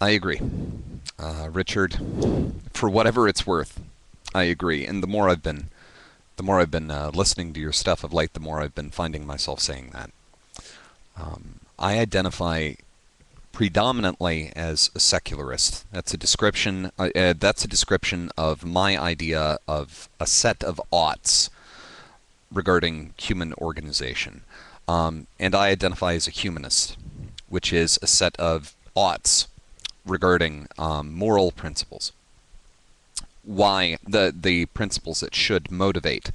I agree. Richard, for whatever it's worth, I agree. And the more I've been listening to your stuff of late, the more I've been finding myself saying that. I identify predominantly as a secularist. That's a description. That's a description of my idea of a set of oughts regarding human organization. And I identify as a humanist, which is a set of oughts regarding moral principles. Why the principles that should motivate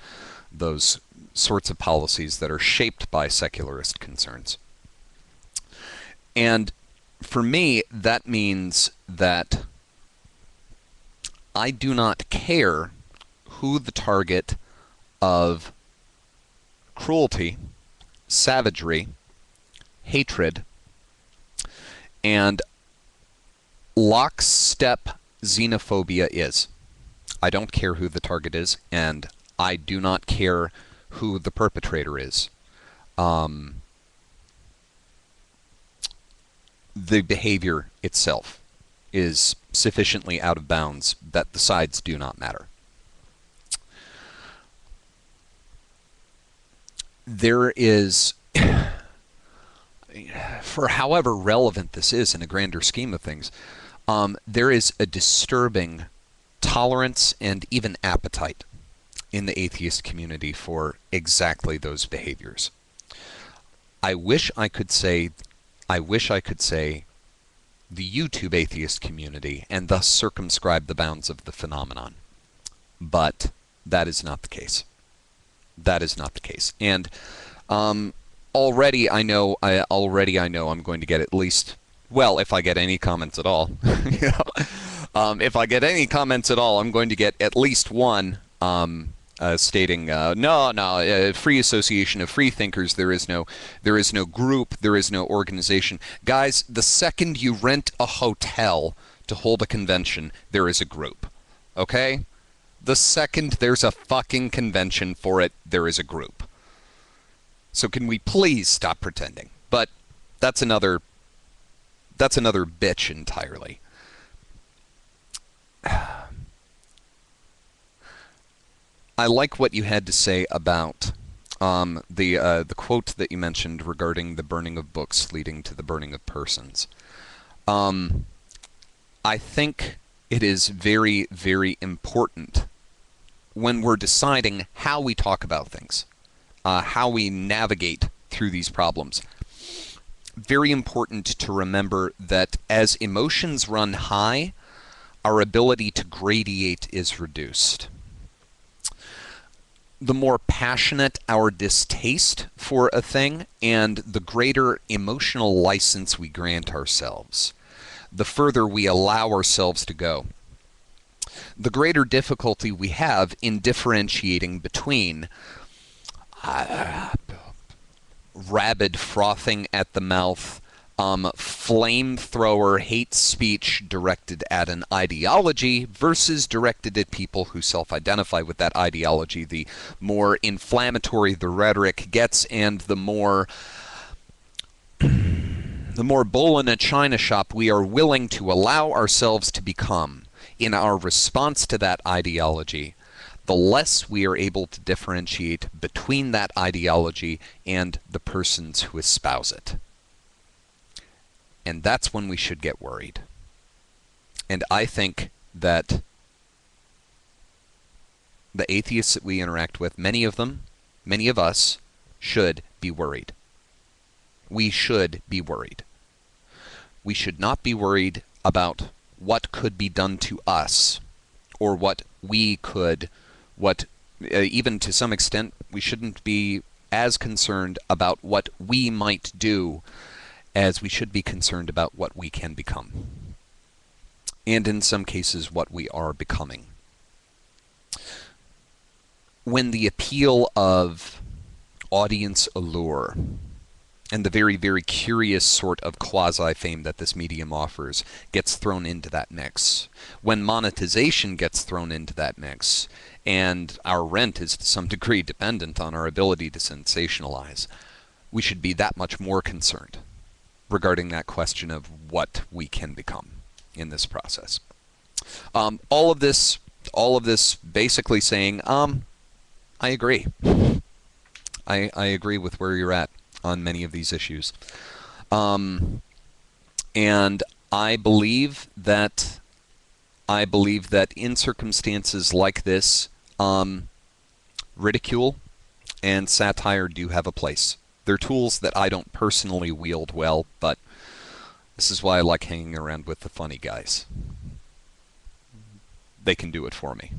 those sorts of policies that are shaped by secularist concerns. And for me, that means that I do not care who the target of cruelty, savagery, hatred, and lockstep xenophobia is. I don't care who the target is, and I do not care who the perpetrator is. The behavior itself is sufficiently out of bounds that the sides do not matter. There is, for however relevant this is in a grander scheme of things, there is a disturbing tolerance and even appetite in the atheist community for exactly those behaviors. I wish I could say the YouTube atheist community and thus circumscribe the bounds of the phenomenon. But that is not the case. That is not the case. And already I know I'm going to get at least, well, if I get any comments at all, if I get any comments at all, I'm going to get at least one stating, no, free association of free thinkers. There is no group. There is no organization. Guys, the second you rent a hotel to hold a convention, there is a group. Okay? The second there's a fucking convention for it, there is a group. So can we please stop pretending? But that's another bitch entirely. I like what you had to say about the quote that you mentioned regarding the burning of books leading to the burning of persons. I think it is very, very important when we're deciding how we talk about things, how we navigate through these problems. Very important to remember that as emotions run high, our ability to gradiate is reduced. The more passionate our distaste for a thing and the greater emotional license we grant ourselves, the further we allow ourselves to go. The greater difficulty we have in differentiating between rabid frothing at the mouth, flamethrower hate speech directed at an ideology versus directed at people who self-identify with that ideology. The more inflammatory the rhetoric gets and the more bull in a china shop we are willing to allow ourselves to become in our response to that ideology, the less we are able to differentiate between that ideology and the persons who espouse it. And that's when we should get worried. And I think that the atheists that we interact with, many of them, many of us, should be worried. We should be worried. We should not be worried about what could be done to us, or even to some extent, we shouldn't be as concerned about what we might do as we should be concerned about what we can become. And in some cases, what we are becoming. When the appeal of audience allure and the very, very curious sort of quasi-fame that this medium offers gets thrown into that mix, when monetization gets thrown into that mix, and our rent is to some degree dependent on our ability to sensationalize, we should be that much more concerned regarding that question of what we can become. in this process. All of this basically saying, I agree. I agree with where you're at on many of these issues. And I believe that in circumstances like this, ridicule and satire do have a place. They're tools that I don't personally wield well, but this is why I like hanging around with the funny guys. They can do it for me.